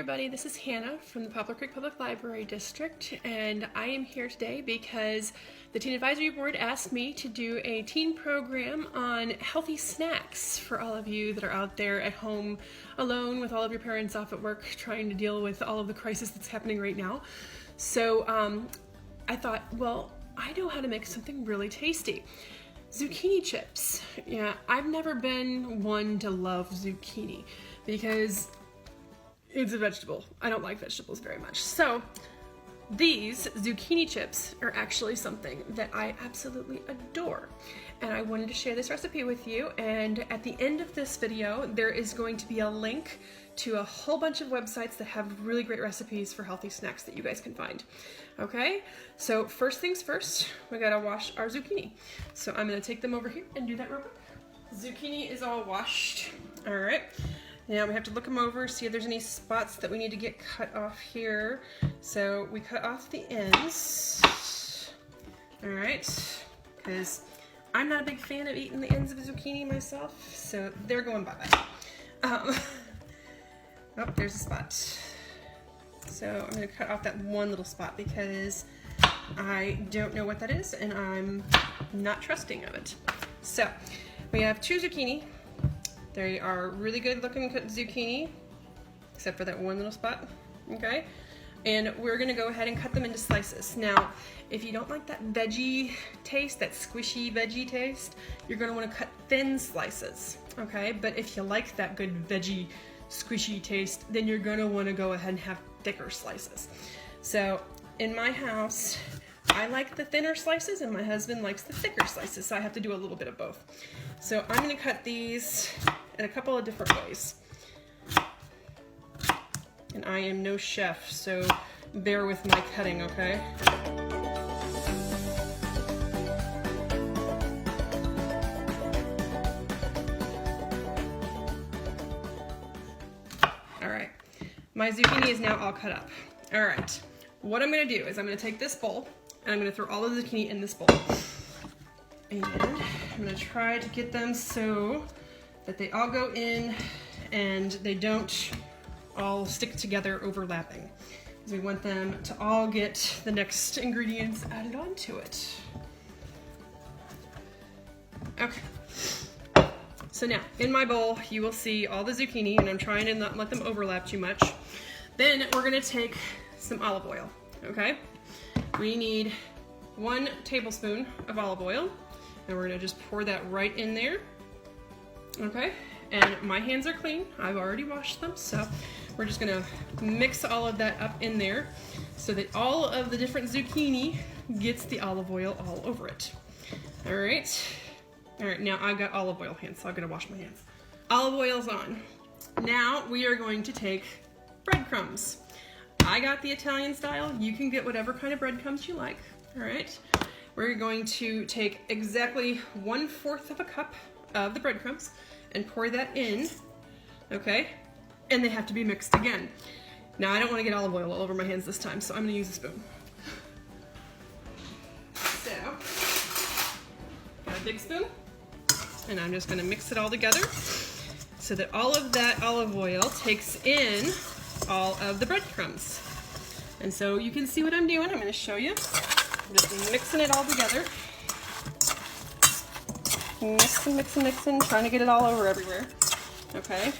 everybody, this is Hannah from the Poplar Creek Public Library District, and I am here today because the Teen Advisory Board asked me to do a teen program on healthy snacks for all of you that are out there at home alone with all of your parents off at work trying to deal with all of the crisis that's happening right now. So I thought, well, I know how to make something really tasty. Zucchini chips. Yeah, I've never been one to love zucchini because it's a vegetable. I don't like vegetables very much. So these zucchini chips are actually something that I absolutely adore. And I wanted to share this recipe with you. And at the end of this video, there is going to be a link to a whole bunch of websites that have really great recipes for healthy snacks that you guys can find. Okay, so first things first, we gotta wash our zucchini. So I'm gonna take them over here and do that real quick. Zucchini is all washed. All right, now we have to look them over, see if there's any spots that we need to get cut off here. So we cut off the ends. All right, because I'm not a big fan of eating the ends of a zucchini myself, so they're going bye-bye. Oh, there's a spot. So I'm gonna cut off that one little spot because I don't know what that is and I'm not trusting of it. So we have 2 zucchini. They are really good looking zucchini, except for that one little spot, okay? And we're gonna go ahead and cut them into slices. Now, if you don't like that veggie taste, that squishy veggie taste, you're gonna wanna cut thin slices, okay? But if you like that good veggie squishy taste, then you're gonna wanna go ahead and have thicker slices. So in my house, I like the thinner slices and my husband likes the thicker slices, so I have to do a little bit of both. So I'm gonna cut these in a couple of different ways. And I am no chef, so bear with my cutting, okay? My zucchini is now all cut up. All right, what I'm gonna do is I'm gonna take this bowl and I'm gonna throw all of the zucchini in this bowl. And I'm gonna try to get them so that they all go in and they don't all stick together overlapping. Because we want them to all get the next ingredients added onto it. Okay. So now, in my bowl, you will see all the zucchini, and I'm trying to not let them overlap too much. Then we're gonna take some olive oil, okay? We need 1 tablespoon of olive oil, and we're gonna just pour that right in there, okay? And my hands are clean, I've already washed them, so we're just gonna mix all of that up in there so that all of the different zucchini gets the olive oil all over it. All right. All right, now I've got olive oil hands, so I'm gonna wash my hands. Olive oil's on. Now we are going to take breadcrumbs. I got the Italian style. You can get whatever kind of breadcrumbs you like, all right? We're going to take exactly 1/4 of a cup of the breadcrumbs and pour that in, okay? And they have to be mixed again. Now I don't wanna get olive oil all over my hands this time, so I'm gonna use a spoon. So, got a big spoon. And I'm just gonna mix it all together so that all of that olive oil takes in all of the breadcrumbs. And so you can see what I'm doing. I'm gonna show you. I'm just mixing it all together. Mixing, trying to get it all over everywhere. Okay.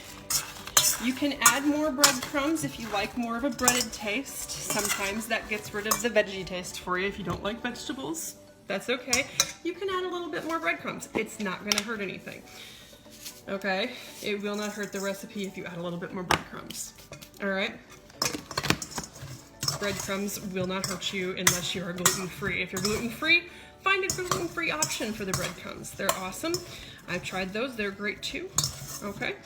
You can add more breadcrumbs if you like more of a breaded taste. Sometimes that gets rid of the veggie taste for you if you don't like vegetables. That's okay. You can add a little bit more breadcrumbs. It's not gonna hurt anything. Okay? It will not hurt the recipe if you add a little bit more breadcrumbs. All right? Breadcrumbs will not hurt you unless you are gluten-free. If you're gluten-free, find a gluten-free option for the breadcrumbs. They're awesome. I've tried those, they're great too. Okay?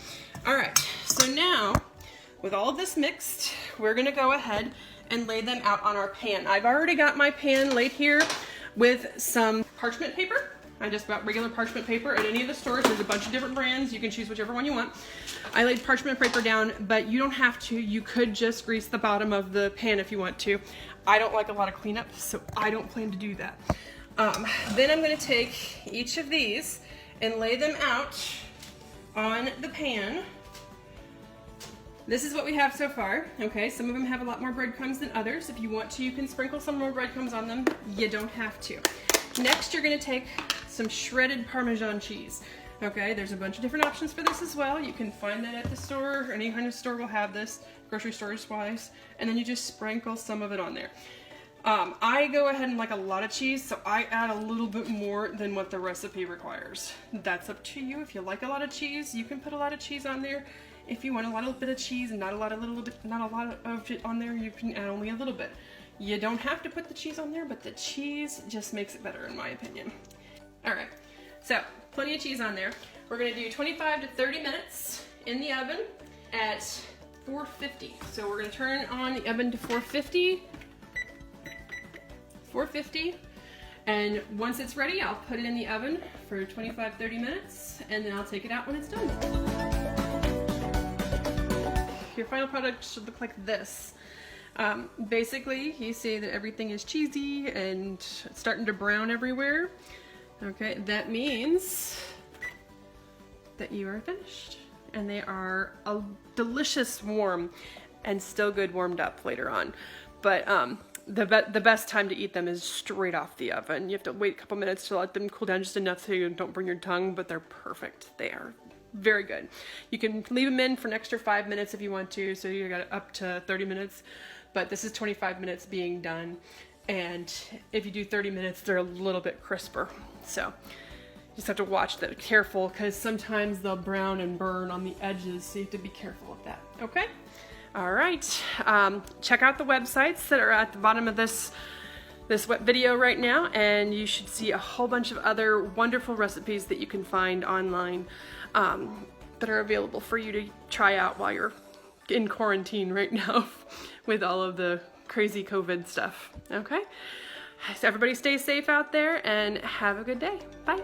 All right, so now, with all of this mixed, we're gonna go ahead and lay them out on our pan. I've already got my pan laid here with some parchment paper. I just got regular parchment paper at any of the stores. There's a bunch of different brands. You can choose whichever one you want. I laid parchment paper down, but you don't have to. You could just grease the bottom of the pan if you want to. I don't like a lot of cleanup, so I don't plan to do that. Then I'm gonna take each of these and lay them out on the pan this is what we have so far. Okay, some of them have a lot more breadcrumbs than others. If you want to, you can sprinkle some more breadcrumbs on them. You don't have to. Next, you're gonna take some shredded Parmesan cheese. Okay, there's a bunch of different options for this as well. You can find that at the store, or any kind of store will have this, grocery stores wise, and then you just sprinkle some of it on there. I go ahead and like a lot of cheese, so I add a little bit more than what the recipe requires. That's up to you. If you like a lot of cheese, you can put a lot of cheese on there. If you want a little bit of cheese and not a lot of it on there, you can add only a little bit. You don't have to put the cheese on there, but the cheese just makes it better in my opinion. All right, so plenty of cheese on there. We're gonna do 25 to 30 minutes in the oven at 450. So we're gonna turn on the oven to 450, and once it's ready, I'll put it in the oven for 25-30 minutes, and then I'll take it out when it's done. Your final product should look like this. Basically, you see that everything is cheesy and it's starting to brown everywhere. Okay, that means that you are finished. And they are a delicious warm and still good warmed up later on. But the best time to eat them is straight off the oven. You have to wait a couple minutes to let them cool down just enough so you don't burn your tongue, but they're perfect. They are very good. You can leave them in for an extra 5 minutes if you want to, so you got up to 30 minutes, but this is 25 minutes being done. And if you do 30 minutes, they're a little bit crisper. So you just have to watch that, careful, because sometimes they'll brown and burn on the edges, so you have to be careful of that, okay? All right, check out the websites that are at the bottom of this video right now, and you should see a whole bunch of other wonderful recipes that you can find online that are available for you to try out while you're in quarantine right now with all of the crazy COVID stuff, okay? So everybody stay safe out there and have a good day. Bye.